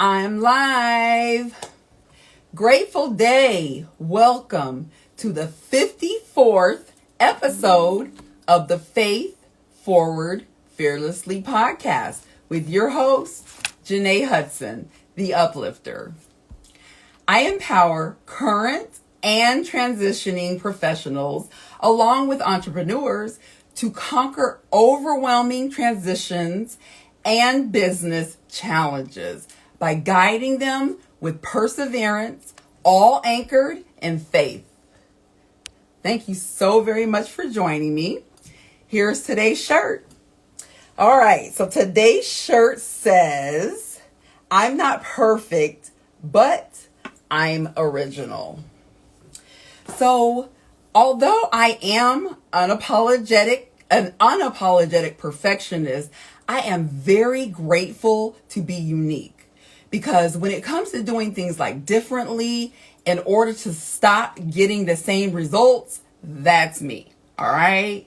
I'm live. Grateful day. Welcome to the 54th episode of the Faith Forward Fearlessly podcast with your host, Jenée Hudson, the Uplifter. I empower current and transitioning professionals along with entrepreneurs to conquer overwhelming transitions and business challenges by guiding them with perseverance, all anchored in faith. Thank you so very much for joining me. Here's today's shirt. All right, so today's shirt says, I'm not perfect, but I'm original. So, although I am an unapologetic perfectionist, I am very grateful to be unique, because when it comes to doing things like differently in order to stop getting the same results, that's me. All right.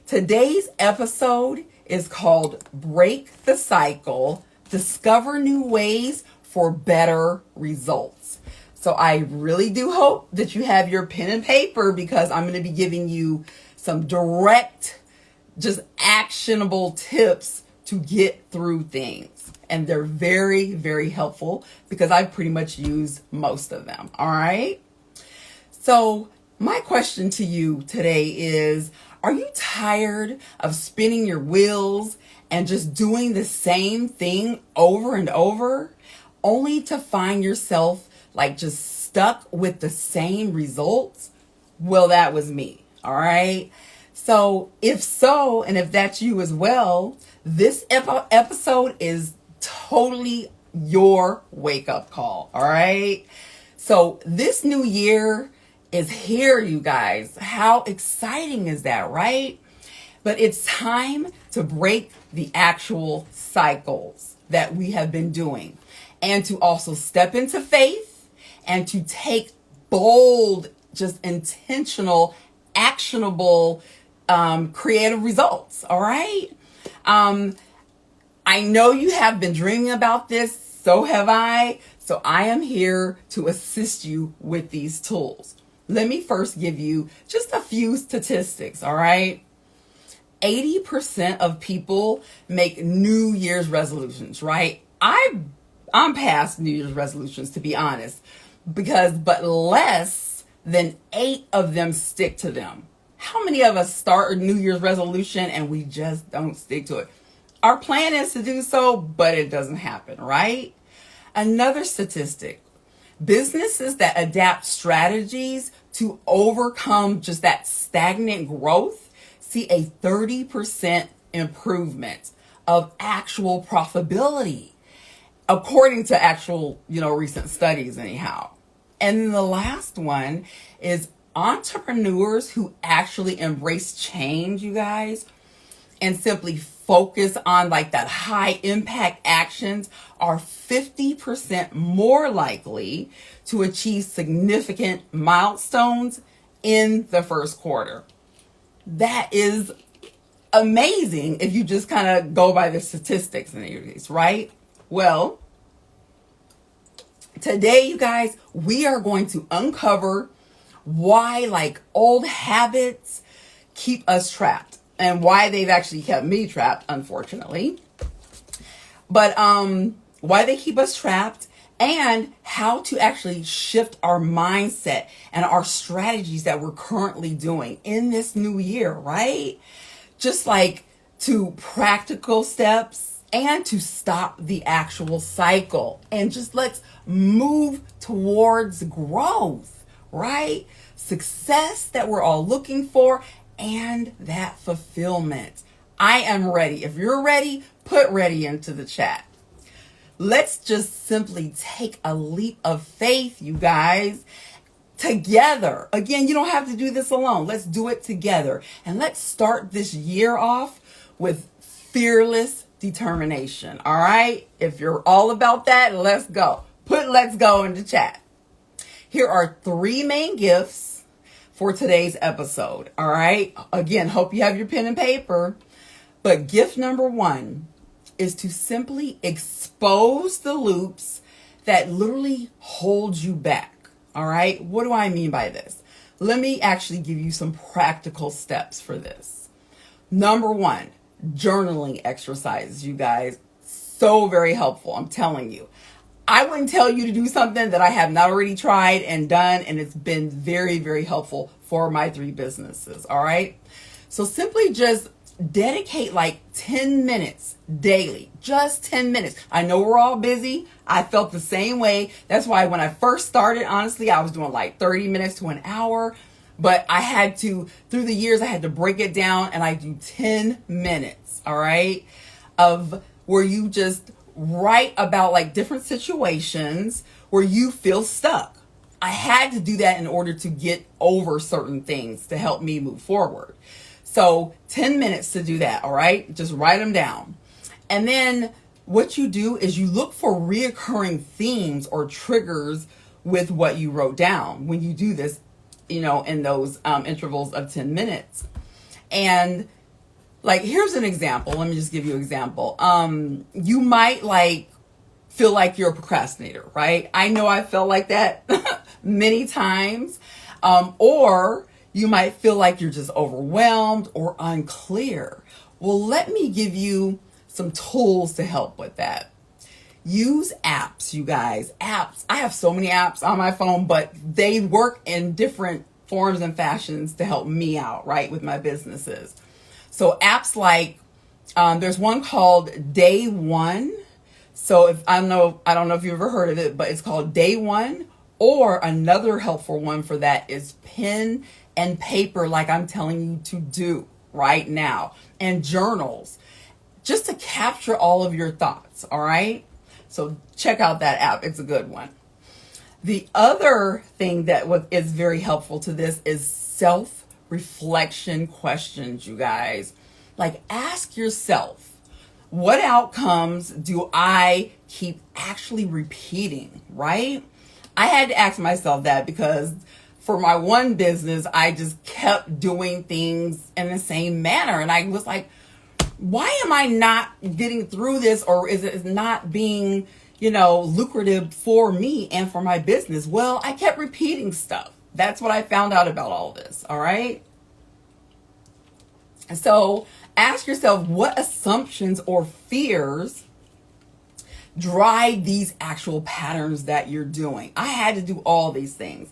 Today's episode is called Break the Cycle, Discover New Ways for Better Results. So I really do hope that you have your pen and paper, because I'm going to be giving you some direct, just actionable tips to get through things. And they're very, very helpful because I pretty much use most of them. All right. So my question to you today is, are you tired of spinning your wheels and just doing the same thing over and over, only to find yourself like just stuck with the same results? Well, that was me. All right. So if so, and if that's you as well, this episode is totally your wake-up call. All right. So this new year is here, you guys. How exciting is that, right? But it's time to break the actual cycles that we have been doing, and to also step into faith and to take bold, just intentional, actionable, creative results. All right. I know you have been dreaming about this. So have I. So I am here to assist you with these tools. Let me first give you just a few statistics. All right. 80% of people make New Year's resolutions, right? I'm past New Year's resolutions, to be honest, but less than 8 of them stick to them. How many of us start a New Year's resolution and we just don't stick to it? Our plan is to do so, but it doesn't happen, right? Another statistic, businesses that adapt strategies to overcome just that stagnant growth see a 30% improvement of actual profitability, according to actual, recent studies anyhow. And then the last one is entrepreneurs who actually embrace change, you guys, and simply focus on like that high impact actions are 50% more likely to achieve significant milestones in the first quarter. That is amazing if you just kind of go by the statistics in these, right? Well, today, you guys, we are going to uncover why like old habits keep us trapped, and why they've actually kept me trapped, unfortunately. But why they keep us trapped, and how to actually shift our mindset and our strategies that we're currently doing in this new year, right? Just like to practical steps and to stop the actual cycle. And just let's move towards growth, right? Success that we're all looking for, and that fulfillment. I am ready. If you're ready, put ready into the chat. Let's just simply take a leap of faith, you guys, together. Again, you don't have to do this alone. Let's do it together. And let's start this year off with fearless determination. All right. If you're all about that, let's go. Put let's go in the chat. Here are 3 main gifts for today's episode. All right. Again, hope you have your pen and paper. But gift number 1 is to simply expose the loops that literally holds you back. All right. What do I mean by this? Let me actually give you some practical steps for this. Number one, journaling exercises, you guys. So very helpful. I'm telling you. I wouldn't tell you to do something that I have not already tried and done, and it's been very, very helpful for my 3 businesses. All right. So simply just dedicate like 10 minutes daily, just 10 minutes. I know we're all busy. I felt the same way. That's why when I first started, honestly, I was doing like 30 minutes to an hour, but I had to, through the years, I had to break it down, and I do 10 minutes, all right, of where you just write about like different situations where you feel stuck. I had to do that in order to get over certain things to help me move forward. So 10 minutes to do that, all right? Just write them down. And then what you do is you look for reoccurring themes or triggers with what you wrote down when you do this, in those intervals of 10 minutes. And like, here's an example. Let me just give you an example. You might feel like you're a procrastinator, right? I know I felt like that many times. Or you might feel like you're just overwhelmed or unclear. Well, let me give you some tools to help with that. Use apps, you guys. Apps. I have so many apps on my phone, but they work in different forms and fashions to help me out, right, with my businesses. So apps like, there's one called Day One. So I don't know if you've ever heard of it, but it's called Day One. Or another helpful one for that is pen and paper, like I'm telling you to do right now, and journals, just to capture all of your thoughts. All right. So check out that app. It's a good one. The other thing that is very helpful to this is self-reflection questions, you guys. Like, ask yourself, what outcomes do I keep actually repeating, right? I had to ask myself that because for my one business, I just kept doing things in the same manner. And I was like, why am I not getting through this? Or is it not being, lucrative for me and for my business? Well, I kept repeating stuff. That's what I found out about all this. All right. So ask yourself, what assumptions or fears drive these actual patterns that you're doing? I had to do all these things.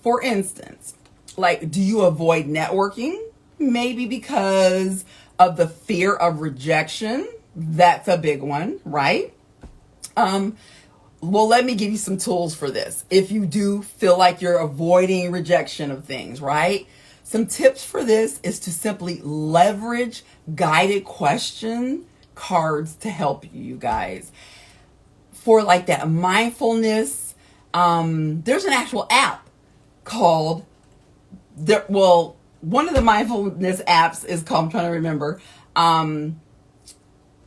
For instance, like, do you avoid networking? Maybe because of the fear of rejection. That's a big one, right? Well, let me give you some tools for this. If you do feel like you're avoiding rejection of things, right? Some tips for this is to simply leverage guided question cards to help you guys. For like that mindfulness, there's an actual app called, one of the mindfulness apps is called, I'm trying to remember,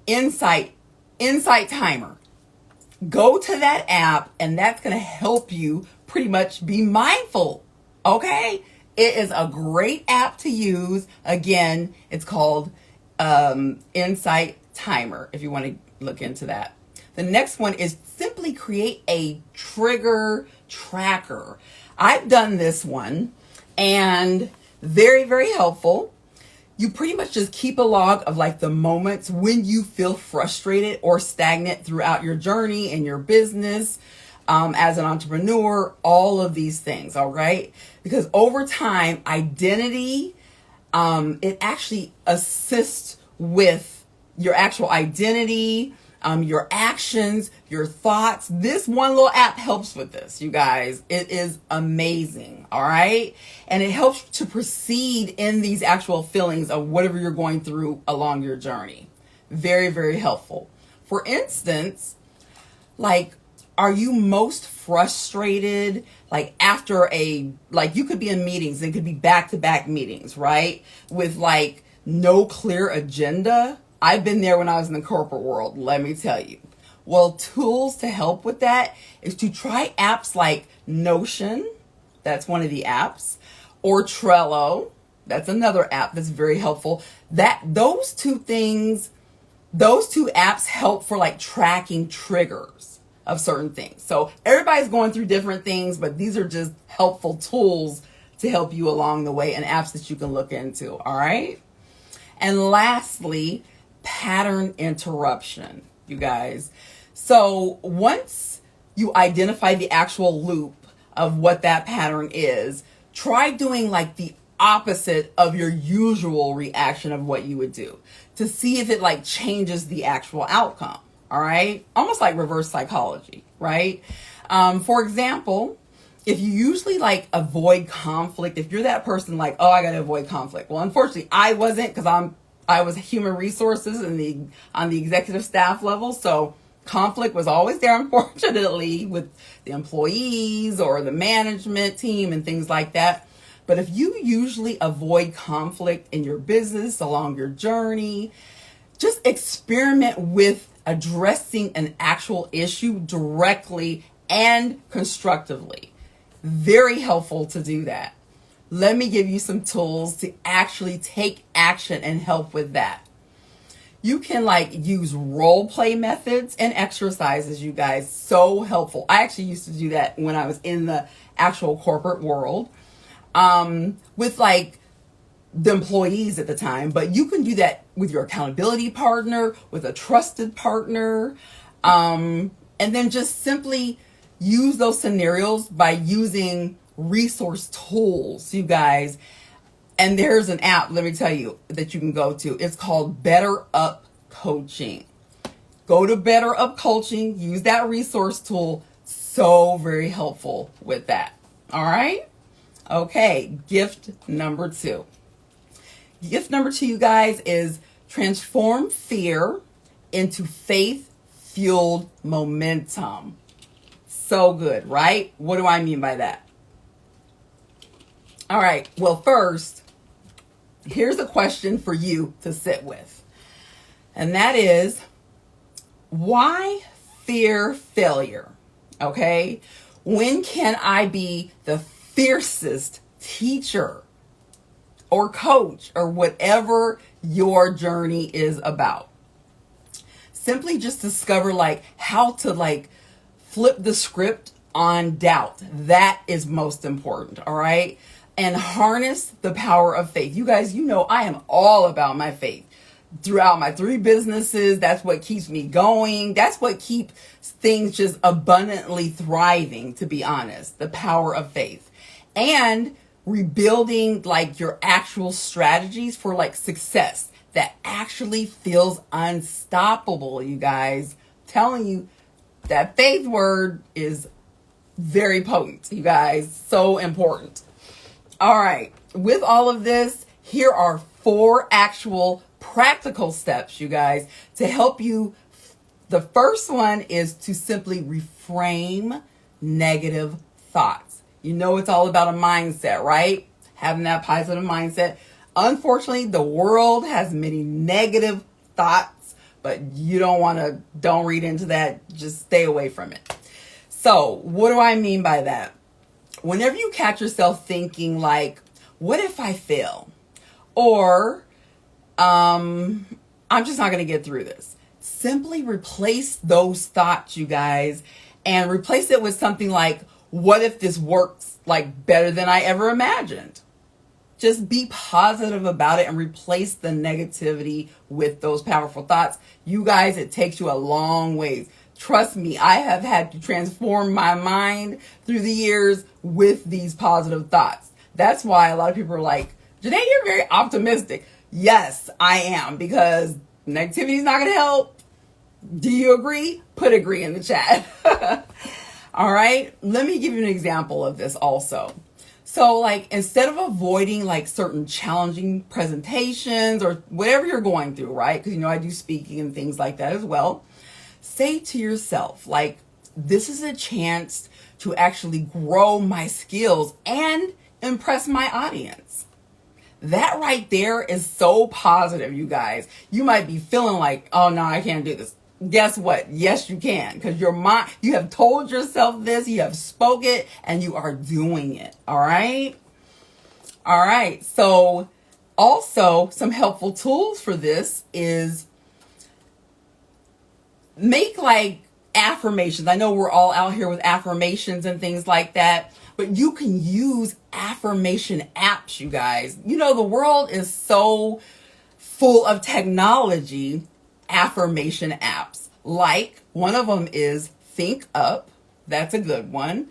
Insight Timer. Go to that app, and that's going to help you pretty much be mindful. Okay? It is a great app to use. Again, it's called Insight Timer, if you want to look into that. The next one is simply create a trigger tracker. I've done this one, and very, very helpful. You pretty much just keep a log of like the moments when you feel frustrated or stagnant throughout your journey in your business, as an entrepreneur, all of these things. All right. Because over time, identity, it actually assists with your actual identity, your actions, your thoughts. This one little app helps with this, you guys. It is amazing. All right. And it helps to proceed in these actual feelings of whatever you're going through along your journey. Very, very helpful. For instance, like, are you most frustrated like after you could be in meetings, and it could be back-to-back meetings, right? With like no clear agenda. I've been there when I was in the corporate world, let me tell you. Well, tools to help with that is to try apps like Notion. That's one of the apps. Or Trello. That's another app that's very helpful. Those two apps help for like tracking triggers. of certain things. So everybody's going through different things, but these are just helpful tools to help you along the way and apps that you can look into. All right. And lastly, pattern interruption, you guys. So once you identify the actual loop of what that pattern is, try doing like the opposite of your usual reaction of what you would do to see if it like changes the actual outcome. All right. Almost like reverse psychology, right? For example, if you usually like avoid conflict, if you're that person like, oh, I got to avoid conflict. Well, unfortunately, I wasn't, because I was human resources on the executive staff level. So conflict was always there, unfortunately, with the employees or the management team and things like that. But if you usually avoid conflict in your business along your journey, just experiment with addressing an actual issue directly and constructively. Very helpful to do that. Let me give you some tools to actually take action and help with that. You can like use role play methods and exercises, you guys. So helpful. I actually used to do that when I was in the actual corporate world with like the employees at the time, but you can do that with your accountability partner, with a trusted partner, and then just simply use those scenarios by using resource tools, you guys. And there's an app, let me tell you, that you can go to. It's called Better Up Coaching. Go to Better Up Coaching, use that resource tool. So very helpful with that. All right. Okay. Gift number 2. Gift number 2, you guys, is transform fear into faith-fueled momentum. So good, right? What do I mean by that? All right. Well, first, here's a question for you to sit with. And that is, why fear failure? Okay. When can I be the fiercest teacher or coach or whatever your journey is about? Simply just discover like how to like flip the script on doubt. That is most important. All right. And harness the power of faith. You guys, you know, I am all about my faith throughout my 3 businesses. That's what keeps me going. That's what keeps things just abundantly thriving, to be honest. The power of faith. And rebuilding like your actual strategies for like success that actually feels unstoppable, you guys. Telling you that faith word is very potent, you guys. So important. All right. With all of this, here are 4 actual practical steps, you guys, to help you. The first one is to simply reframe negative thoughts. You know, it's all about a mindset, right? Having that positive mindset. Unfortunately, the world has many negative thoughts, but you don't read into that. Just stay away from it. So what do I mean by that? Whenever you catch yourself thinking like, what if I fail? Or, I'm just not going to get through this. Simply replace those thoughts, you guys, and replace it with something like, what if this works like better than I ever imagined? Just be positive about it and replace the negativity with those powerful thoughts. You guys, it takes you a long ways. Trust me, I have had to transform my mind through the years with these positive thoughts. That's why a lot of people are like, Jenée, you're very optimistic. Yes, I am, because negativity is not going to help. Do you agree? Put agree in the chat. All right. Let me give you an example of this also. So like, instead of avoiding like certain challenging presentations or whatever you're going through, right? Because, you know, I do speaking and things like that as well. Say to yourself, like, this is a chance to actually grow my skills and impress my audience. That right there is so positive, you guys. You might be feeling like, oh no, I can't do this. Guess what? Yes, you can, because your mind, you have told yourself this, you have spoke it, and you are doing it. All right. All right. So also some helpful tools for this is make like affirmations. I know we're all out here with affirmations and things like that, but you can use affirmation apps, you guys. You know, the world is so full of technology. Affirmation apps, like one of them is Think Up. That's a good one.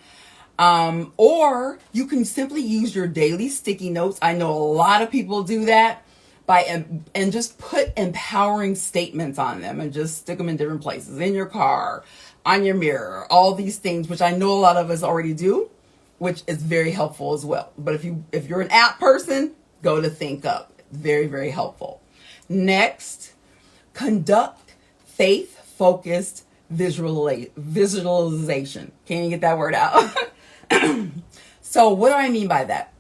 Or you can simply use your daily sticky notes. I know a lot of people do that and just put empowering statements on them and just stick them in different places, in your car, on your mirror, all these things, which I know a lot of us already do, which is very helpful as well. But if you're an app person, go to Think Up. Very, very helpful. Next, conduct faith-focused visualization. Can't even get that word out. So what do I mean by that?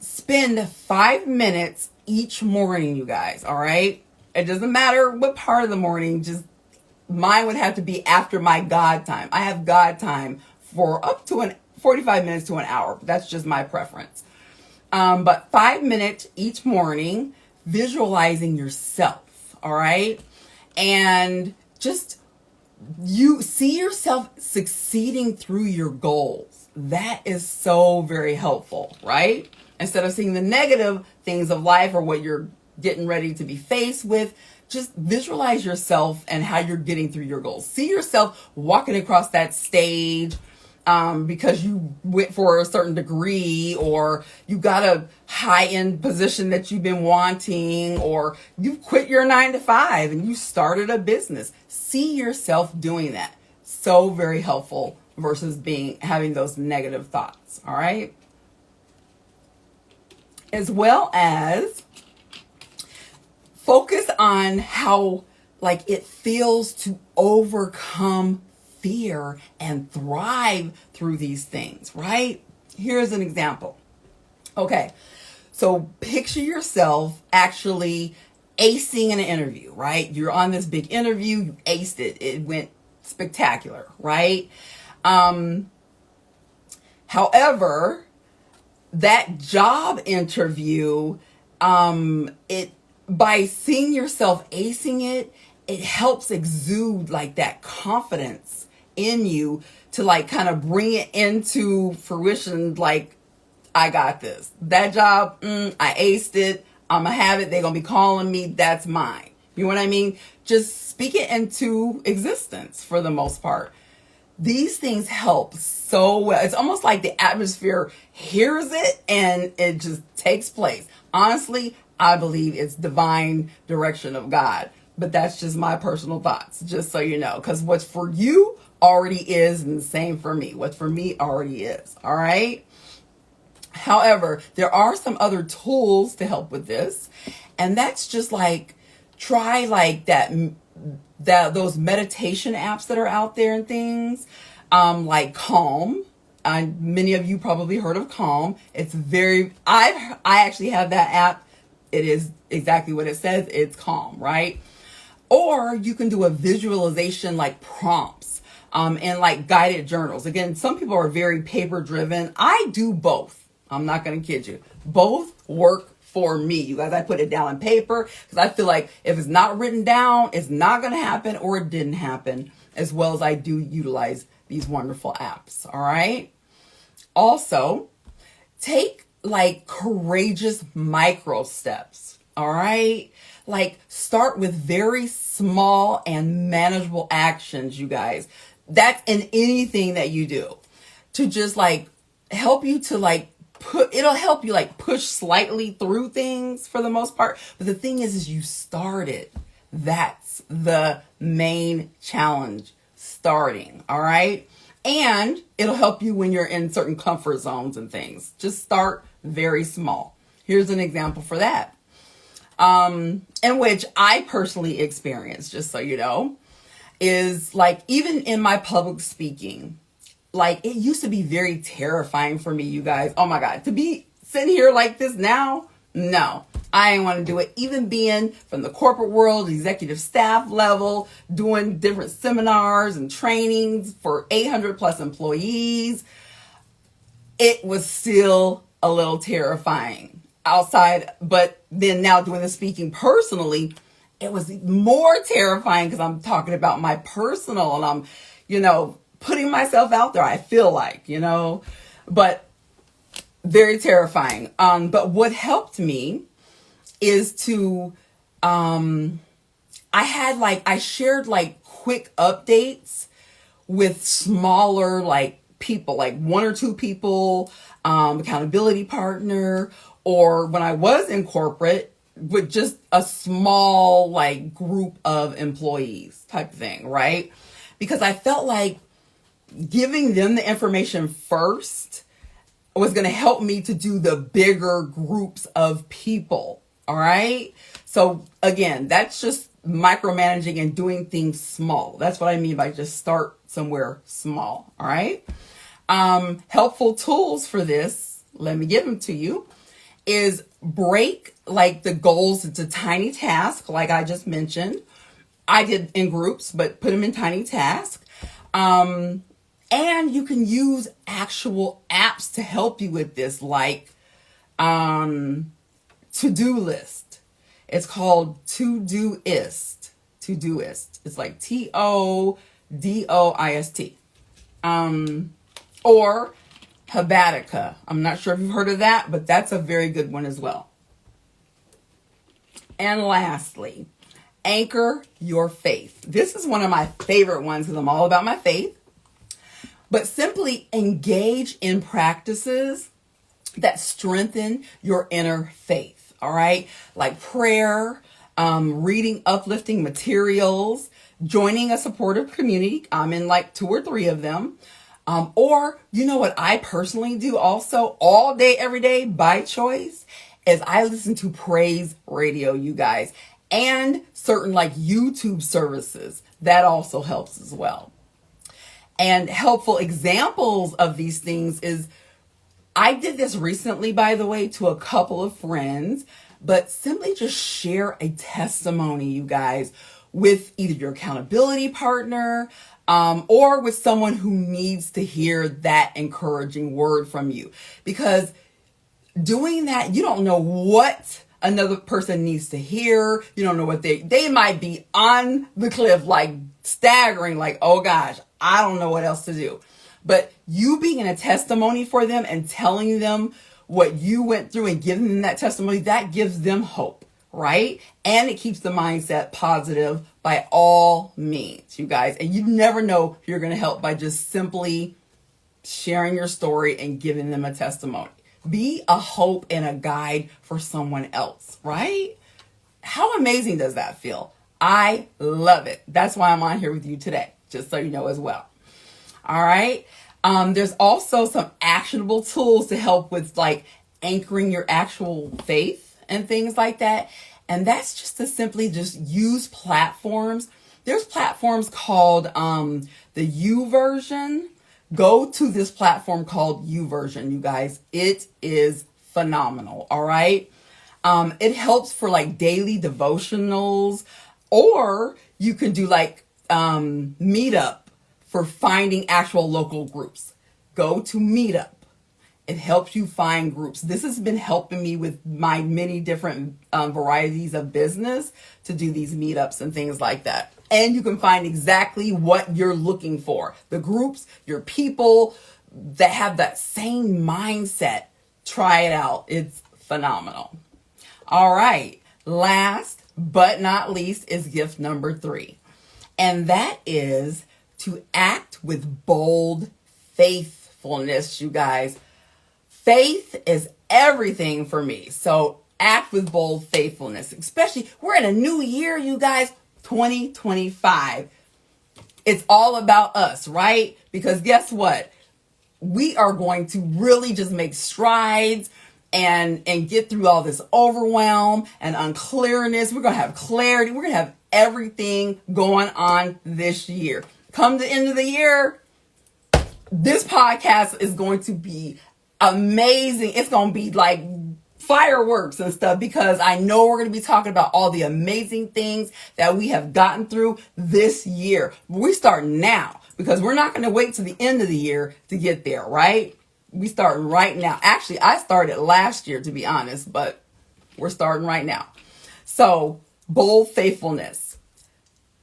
Spend 5 minutes each morning, you guys, all right? It doesn't matter what part of the morning, just mine would have to be after my God time. I have God time for up to 45 minutes to an hour. That's just my preference. But 5 minutes each morning, visualizing yourself, all right? And just you see yourself succeeding through your goals. That is so very helpful, right? Instead of seeing the negative things of life or what you're getting ready to be faced with, just visualize yourself and how you're getting through your goals. See yourself walking across that stage because you went for a certain degree, or you got a high-end position that you've been wanting, or you quit your 9-to-5 and you started a business. See yourself doing that. So very helpful versus having those negative thoughts, all right? As well as focus on how it feels to overcome fear and thrive through these things, right? Here's an example. Okay, so picture yourself actually acing an interview, right? You're on this big interview, you aced it. It went spectacular, right? However, that job interview, by seeing yourself acing it, it helps exude that confidence in you to kind of bring it into fruition. I got this. That job, I aced it. I'm gonna have it. They're gonna be calling me. That's mine. You know what I mean? Just speak it into existence for the most part. These things help so well. It's almost like the atmosphere hears it and it just takes place. Honestly, I believe it's divine direction of God, but that's just my personal thoughts, just so you know, because what's for you already is, and the same for me. What's for me already is. All right. However, there are some other tools to help with this, and that's just try those meditation apps that are out there and things, like Calm. Many of you probably heard of Calm. It's I actually have that app. It is exactly what it says. It's Calm, right? Or you can do a visualization prompts, and guided journals. Again, some people are very paper driven. I do both. I'm not going to kid you. Both work for me. You guys, I put it down on paper because I feel like if it's not written down, it's not going to happen, or it didn't happen, as well as I do utilize these wonderful apps. All right. Also, take courageous micro steps. All right. Start with very small and manageable actions, you guys. That's in anything that you do, to just help you to it'll help you push slightly through things for the most part. But the thing is you started. That's the main challenge, starting. All right. And it'll help you when you're in certain comfort zones and things. Just start very small. Here's an example for that. In which I personally experienced, just so you know, is even in my public speaking, it used to be very terrifying for me, you guys. Oh my God, to be sitting here like this now, no, I ain't want to do it. Even being from the corporate world, executive staff level, doing different seminars and trainings for 800 plus employees, it was still a little terrifying outside. But then now doing the speaking personally, it was more terrifying because I'm talking about my personal and I'm, putting myself out there, I feel like, but very terrifying. But what helped me is to, I shared like quick updates with smaller like people, like one or two people, accountability partner, or when I was in corporate with just a small like group of employees type thing, right? Because I felt like giving them the information first was going to help me to do the bigger groups of people. All right. So again, that's just micromanaging and doing things small. That's what I mean by just start somewhere small. All right. Helpful tools for this, let me give them to you, is break like the goals into tiny tasks, like I just mentioned. I did in groups, but put them in tiny tasks. And you can use actual apps to help you with this, like to-do list. It's called Todoist. Todoist. It's like Todoist. Or Habatica. I'm not sure if you've heard of that, but that's a very good one as well. And lastly, anchor your faith. This is one of my favorite ones because I'm all about my faith. But simply engage in practices that strengthen your inner faith. All right. Like prayer, reading uplifting materials, joining a supportive community. I'm in like 2 or 3 of them. Or, what I personally do also all day, every day by choice is I listen to praise radio, you guys, and certain like YouTube services. That also helps as well. And helpful examples of these things is, I did this recently, by the way, to a couple of friends, but simply just share a testimony, you guys, with either your accountability partner, or with someone who needs to hear that encouraging word from you. Because doing that, you don't know what another person needs to hear. You don't know what they might be on the cliff, like staggering, like, oh gosh, I don't know what else to do. But you being a testimony for them and telling them what you went through and giving them that testimony, that gives them hope, right? And it keeps the mindset positive by all means, you guys. And you never know if you're going to help by just simply sharing your story and giving them a testimony. Be a hope and a guide for someone else, right? How amazing does that feel? I love it. That's why I'm on here with you today, just so you know as well. All right. There's also some actionable tools to help with like anchoring your actual faith and things like that. And that's just to simply just use platforms. There's platforms called the U version. Go to this platform called U version, you guys. It is phenomenal. All right. It helps for like daily devotionals, or you can do like Meetup for finding actual local groups. Go to Meetup. It helps you find groups. This has been helping me with my many different varieties of business to do these meetups and things like that. And you can find exactly what you're looking for. The groups, your people that have that same mindset. Try it out. It's phenomenal. All right. Last but not least is gift number 3. And that is to act with bold faithfulness, you guys. Faith is everything for me. So act with bold faithfulness, especially we're in a new year, you guys, 2025. It's all about us, right? Because guess what? We are going to really just make strides and get through all this overwhelm and unclearness. We're going to have clarity. We're going to have everything going on this year. Come the end of the year, this podcast is going to be amazing. It's going to be like fireworks and stuff, because I know we're going to be talking about all the amazing things that we have gotten through this year. We start now, because we're not going to wait to the end of the year to get there, right? We start right now. Actually, I started last year, to be honest, but we're starting right now. So Bold faithfulness.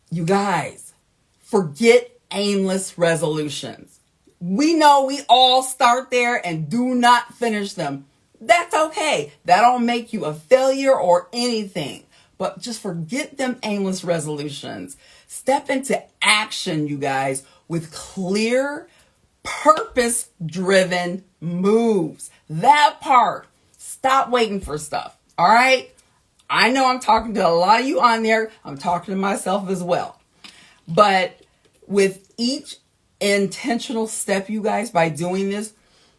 You guys, forget aimless resolutions. We know we all start there and do not finish them. That's okay. That don't make you a failure or anything. But just forget them aimless resolutions. Step into action, you guys, with clear, purpose-driven moves. That part. Stop waiting for stuff. All right? I know I'm talking to a lot of you on there. I'm talking to myself as well. But with each intentional step, you guys, by doing this,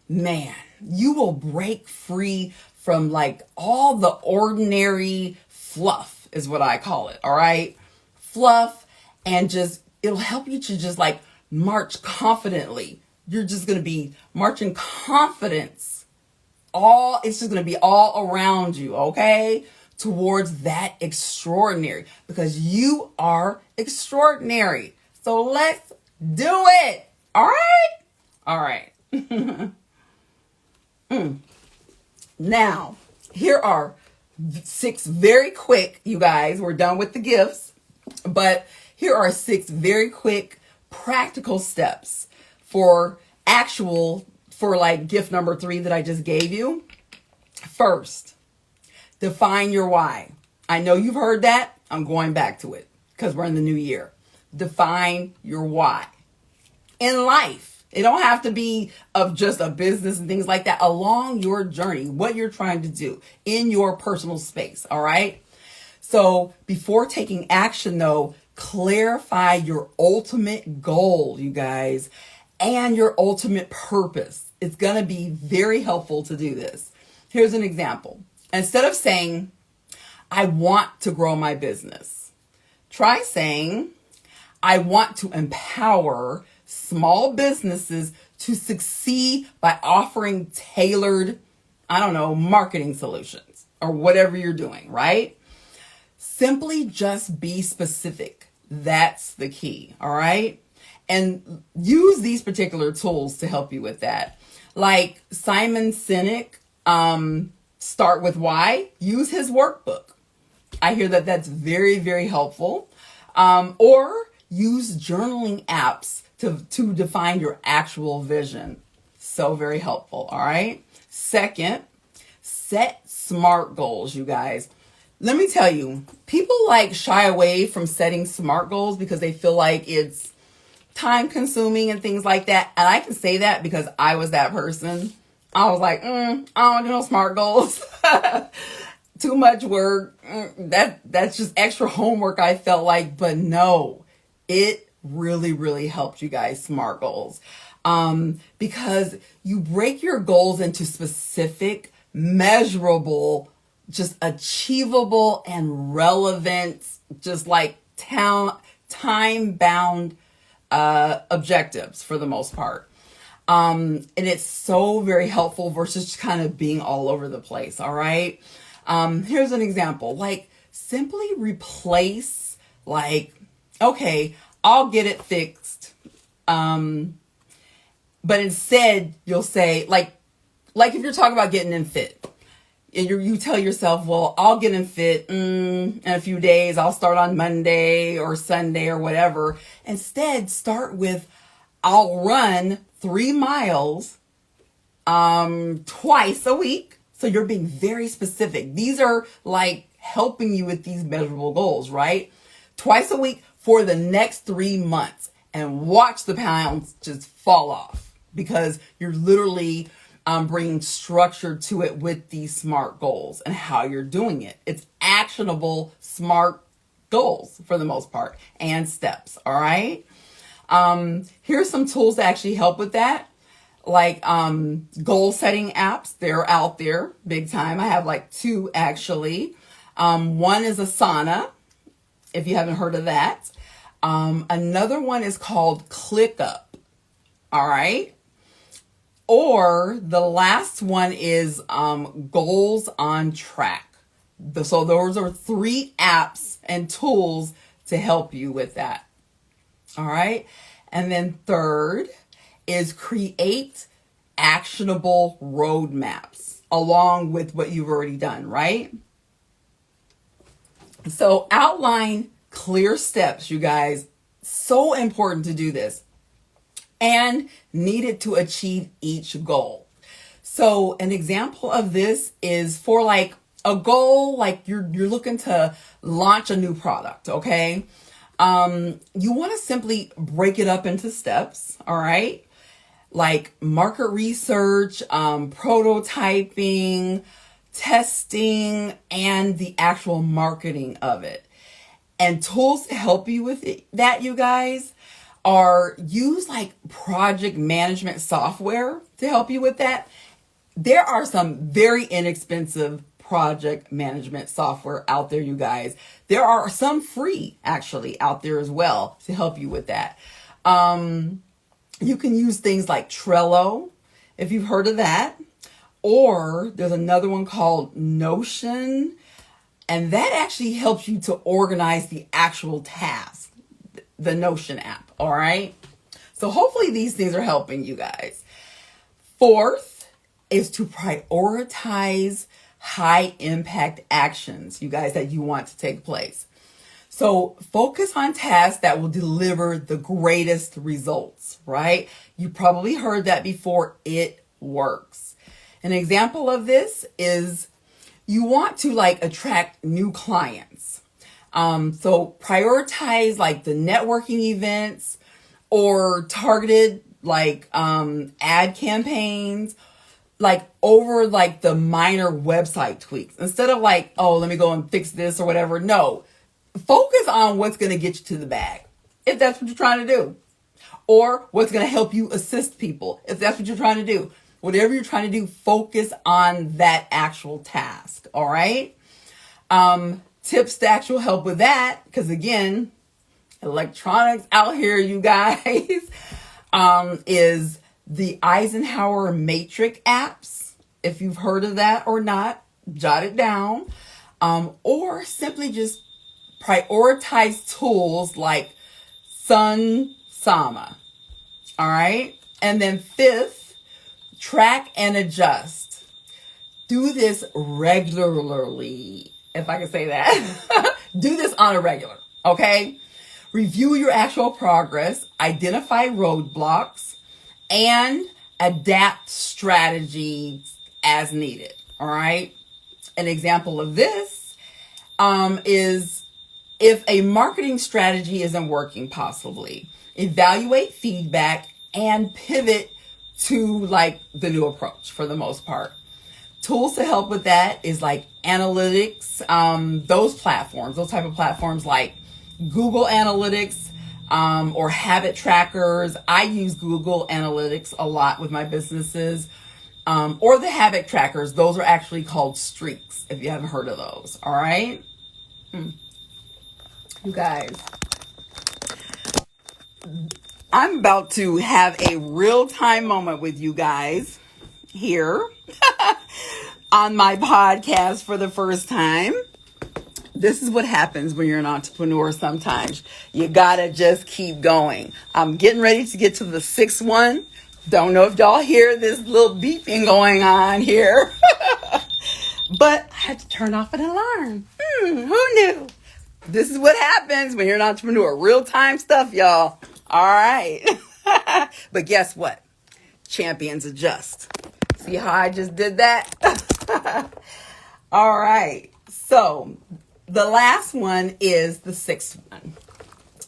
man, you will break free from like all the ordinary fluff is what I call it. All right. Fluff, and just, it'll help you to just like march confidently. You're just going to be marching confidence. It's just going to be all around you. Okay. Towards that extraordinary, because you are extraordinary. So let's do it. All right. All right. Now, here are 6 very quick, you guys, we're done with the gifts, but here are 6 very quick practical steps for like gift number 3 that I just gave you. First, define your why. I know you've heard that. I'm going back to it because we're in the new year. Define your why. In life, it don't have to be of just a business and things like that. Along your journey, what you're trying to do in your personal space, all right? So before taking action, though, clarify your ultimate goal, you guys, and your ultimate purpose. It's going to be very helpful to do this. Here's an example. Instead of saying, I want to grow my business, try saying, I want to empower small businesses to succeed by offering tailored, marketing solutions or whatever you're doing, right? Simply just be specific. That's the key, all right? And use these particular tools to help you with that. Like Simon Sinek, Start with Why, use his workbook. I hear that that's very, very helpful. Or use journaling apps to define your actual vision. So very helpful, all right? Second, set SMART goals, you guys. Let me tell you, people like shy away from setting SMART goals because they feel like it's time consuming and things like that. And I can say that because I was that person. I was like, I don't do no SMART goals. Too much work. That's just extra homework, I felt like. But no, it really, really helped you guys SMART goals. Because you break your goals into specific, measurable, just achievable and relevant, just like time-bound objectives for the most part. And it's so very helpful versus just kind of being all over the place. All right. Here's an example, like simply replace okay, I'll get it fixed. But instead you'll say like if you're talking about getting in fit and you tell yourself, well, I'll get in fit in a few days. I'll start on Monday or Sunday or whatever. Instead, start with, I'll run 3 miles twice a week. So you're being very specific. These are like helping you with these measurable goals, right? Twice a week for the next 3 months, and watch the pounds just fall off because you're literally bringing structure to it with these SMART goals and how you're doing it. It's actionable SMART goals for the most part and steps. All right. Here's some tools that actually help with that. Like goal setting apps. They're out there big time. I have like 2 actually. One is Asana, if you haven't heard of that. Another one is called ClickUp. All right. Or the last one is Goals on Track. So those are 3 apps and tools to help you with that. All right. And then third is create actionable roadmaps along with what you've already done, right? So outline clear steps, you guys. So important to do this, and needed to achieve each goal. So an example of this is for like a goal, like you're looking to launch a new product, okay? You want to simply break it up into steps, all right? Like market research, prototyping, testing, and the actual marketing of it. And tools to help you with that, you guys, are use like project management software to help you with that. There are some very inexpensive project management software out there, you guys. There are some free actually out there as well to help you with that. You can use things like Trello, if you've heard of that, or there's another one called Notion, and that actually helps you to organize the actual task, the Notion app, all right? So hopefully these things are helping you guys. Fourth is to prioritize high impact actions, you guys, that you want to take place. So focus on tasks that will deliver the greatest results, right? You probably heard that before. It works. An example of this is you want to like attract new clients. So prioritize like the networking events or targeted like ad campaigns, like over like the minor website tweaks, instead of like, oh, let me go and fix this or whatever. No, focus on what's going to get you to the bag, if that's what you're trying to do, or what's going to help you assist people, if that's what you're trying to do. Whatever you're trying to do, focus on that actual task. All right. Tips to actual help with that, because again, electronics out here, you guys, is the Eisenhower Matrix apps. If you've heard of that or not, jot it down. Or simply just prioritize tools like Sun Sama. All right. And then fifth, track and adjust. Do this regularly, if I can say that. Do this on a regular, okay? Review your actual progress, identify roadblocks, and adapt strategies as needed, all right? An example of this is if a marketing strategy isn't working, possibly, evaluate feedback and pivot to like the new approach for the most part. Tools to help with that is like analytics, those type of platforms like Google Analytics, or habit trackers. I use Google Analytics a lot with my businesses, or the habit trackers. Those are actually called streaks, if you haven't heard of those. All right. You guys, I'm about to have a real-time moment with you guys here on my podcast for the first time. This is what happens when you're an entrepreneur sometimes. You gotta just keep going. I'm getting ready to get to the sixth one. Don't know if y'all hear this little beeping going on here. But I had to turn off an alarm. Who knew? This is what happens when you're an entrepreneur. Real-time stuff, y'all. All right. But guess what? Champions adjust. See how I just did that? All right. So the last one is the sixth one.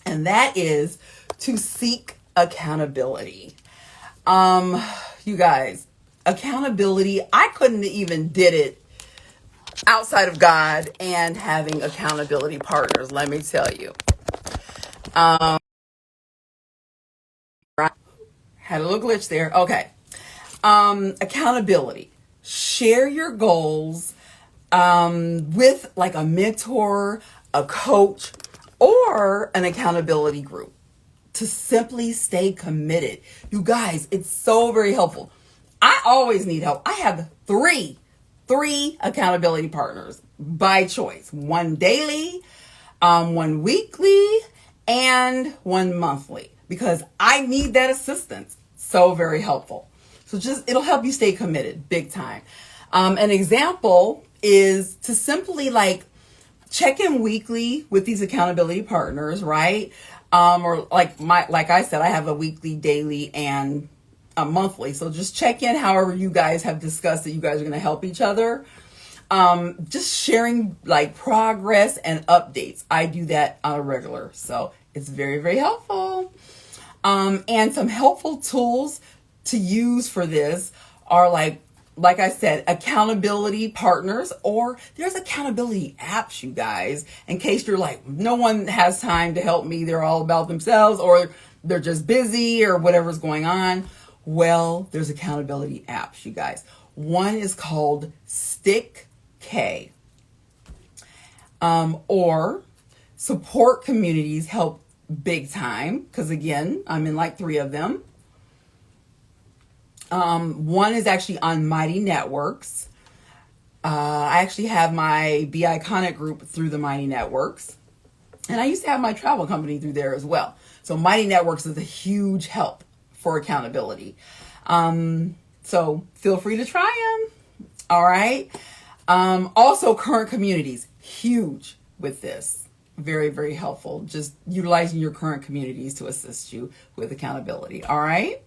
And that is to seek accountability. You guys, accountability, I couldn't even did it outside of God and having accountability partners, let me tell you. Had a little glitch there. Okay. Accountability. Share your goals with like a mentor, a coach, or an accountability group to simply stay committed. You guys, it's so very helpful. I always need help. I have three accountability partners by choice. One daily, one weekly, and one monthly, because I need that assistance. So very helpful. So it'll help you stay committed big time. An example is to simply like check in weekly with these accountability partners, right? Or like I said, I have a weekly, daily, and a monthly. So just check in however you guys have discussed that you guys are going to help each other. Just sharing like progress and updates. I do that on a regular. So it's very, very helpful. And some helpful tools to use for this are like I said, accountability partners, or there's accountability apps, you guys, in case you're like, no one has time to help me. They're all about themselves, or they're just busy, or whatever's going on. Well, there's accountability apps, you guys. One is called Stick K, or support communities help big time, because again, I'm in like 3 of them. One is actually on Mighty Networks. I actually have my Be Iconic group through the Mighty Networks. And I used to have my travel company through there as well. So Mighty Networks is a huge help for accountability. So feel free to try them. All right. Also, current communities, huge with this. Very, very helpful. Just utilizing your current communities to assist you with accountability. All right.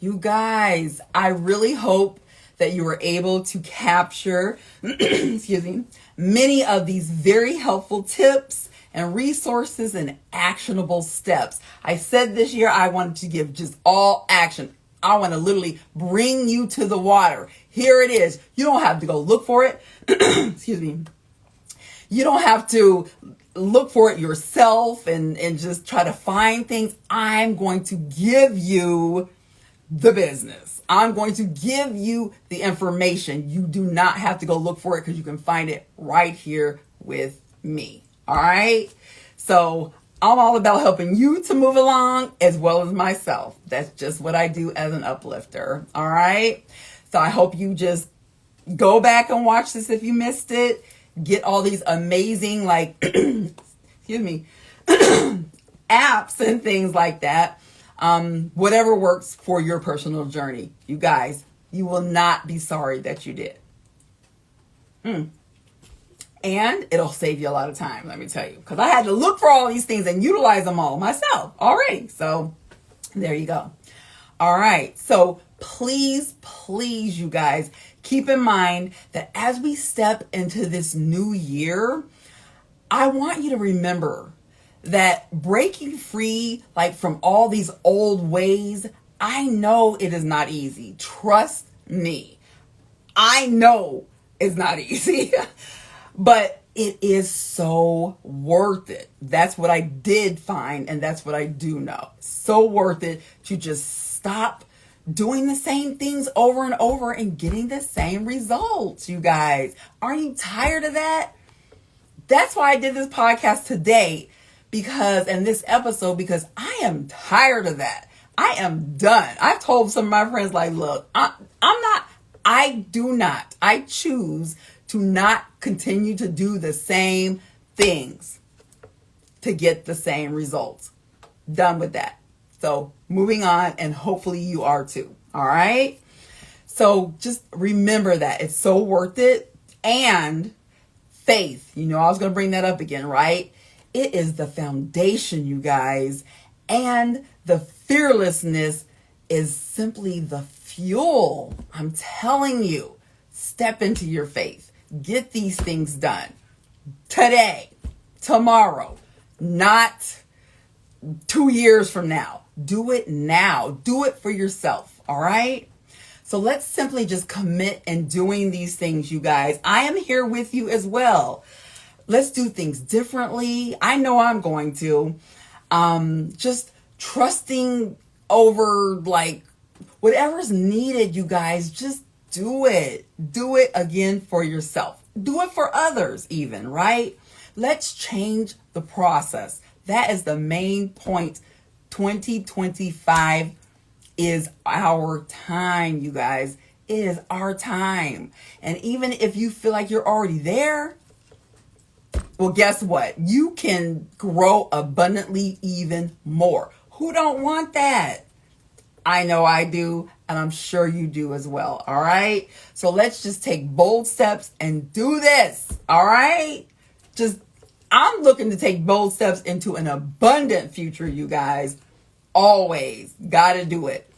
You guys, I really hope that you were able to capture, many of these very helpful tips and resources and actionable steps. I said this year I wanted to give just all action. I want to literally bring you to the water. Here it is. You don't have to go look for it. You don't have to look for it yourself and just try to find things. I'm going to give you the business. I'm going to give you the information. You do not have to go look for it, because you can find it right here with me. All right. So I'm all about helping you to move along as well as myself. That's just what I do as an uplifter. All right. So I hope you just go back and watch this if you missed it. Get all these amazing, like, apps and things like that. Whatever works for your personal journey. You guys, you will not be sorry that you did. And it'll save you a lot of time, let me tell you. Because I had to look for all these things and utilize them all myself already. So there you go. All right. So please, you guys, keep in mind that as we step into this new year, I want you to remember that breaking free, like from all these old ways, I know it is not easy. Trust me. I know it's not easy, but it is so worth it. That's what I did find, and that's what I do know. So worth it to just stop doing the same things over and over and getting the same results, you guys. Are you tired of that? That's why I did this podcast today. And this episode, because I am tired of that. I am done. I've told some of my friends, like, look, I choose to not continue to do the same things to get the same results. Done with that. So moving on, and hopefully you are too. All right. So just remember that it's so worth it. And faith, I was going to bring that up again, right? It is the foundation, you guys, and the fearlessness is simply the fuel. I'm telling you, step into your faith. Get these things done today, tomorrow, not 2 years from now. Do it now. Do it for yourself. All right. So let's simply just commit in doing these things, you guys. I am here with you as well. Let's do things differently. I know I'm going to. Just trusting over, like, whatever's needed, you guys. Just do it. Do it again for yourself. Do it for others even, right? Let's change the process. That is the main point. 2025 is our time, you guys. It is our time. And even if you feel like you're already there, well, guess what? You can grow abundantly even more. Who don't want that? I know I do, and I'm sure you do as well. All right. So let's just take bold steps and do this. All right. just, I'm looking to take bold steps into an abundant future, you guys. Always gotta do it.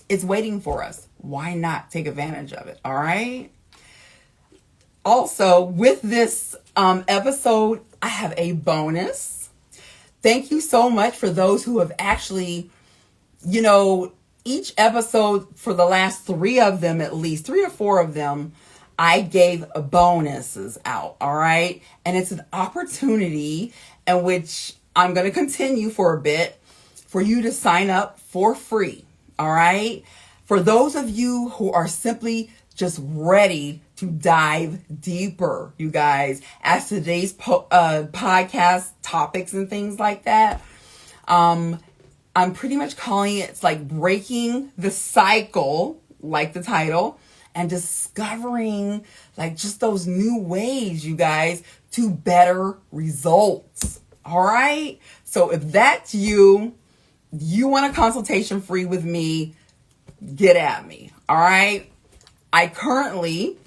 It's waiting for us. Why not take advantage of it? All right. Also, with this episode, I have a bonus. Thank you so much for those who have actually, each episode for the last 3 of them, at least 3 or 4 of them, I gave bonuses out. All right. And it's an opportunity in which I'm going to continue for a bit for you to sign up for free. All right. For those of you who are simply just ready to dive deeper, you guys, as today's podcast topics and things like that, I'm pretty much calling it, it's like breaking the cycle, like the title, and discovering like just those new ways, you guys, to better results. All right. So if that's you want a consultation free with me, get at me. All right. I currently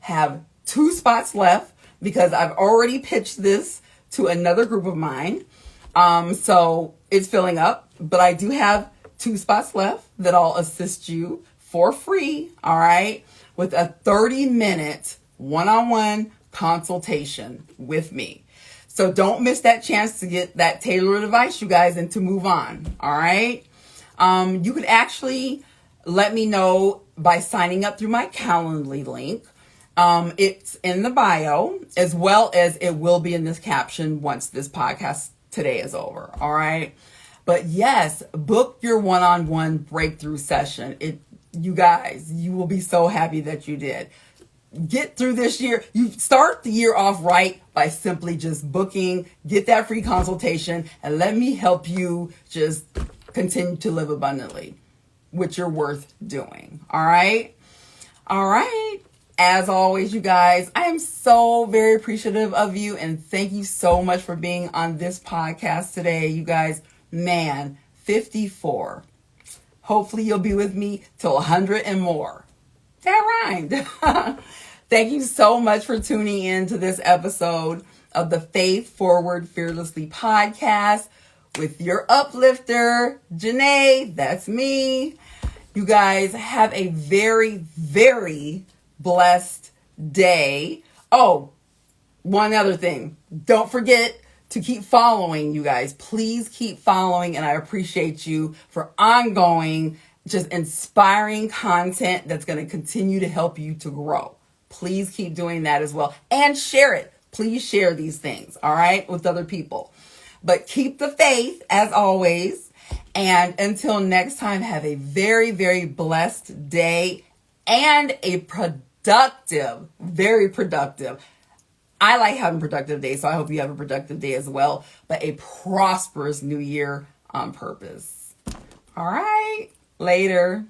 have 2 spots left because I've already pitched this to another group of mine. So it's filling up, but I do have 2 spots left that I'll assist you for free. All right. With a 30-minute one-on-one consultation with me. So don't miss that chance to get that tailored advice, you guys, and to move on. All right. You could actually let me know by signing up through my Calendly link. It's in the bio, as well as it will be in this caption once this podcast today is over. All right. But yes, book your one-on-one breakthrough session. You guys, you will be so happy that you did. Get through this year. You start the year off right by simply just booking, get that free consultation, and let me help you just continue to live abundantly, which you're worth doing. All right. All right. As always, you guys, I am so very appreciative of you. And thank you so much for being on this podcast today. You guys, man, 54. Hopefully you'll be with me till 100 and more. That rhymed. Thank you so much for tuning in to this episode of the Faith Forward Fearlessly podcast with your uplifter, Jenée. That's me. You guys have a very, very blessed day. Oh, one other thing. Don't forget to keep following, you guys. Please keep following, and I appreciate you for ongoing, just inspiring content that's going to continue to help you to grow. Please keep doing that as well. And share it. Please share these things, all right, with other people. But keep the faith, as always. And until next time, have a very, very blessed day and a productive, very productive. I like having productive days, so I hope you have a productive day as well, but a prosperous new year on purpose. All right, later.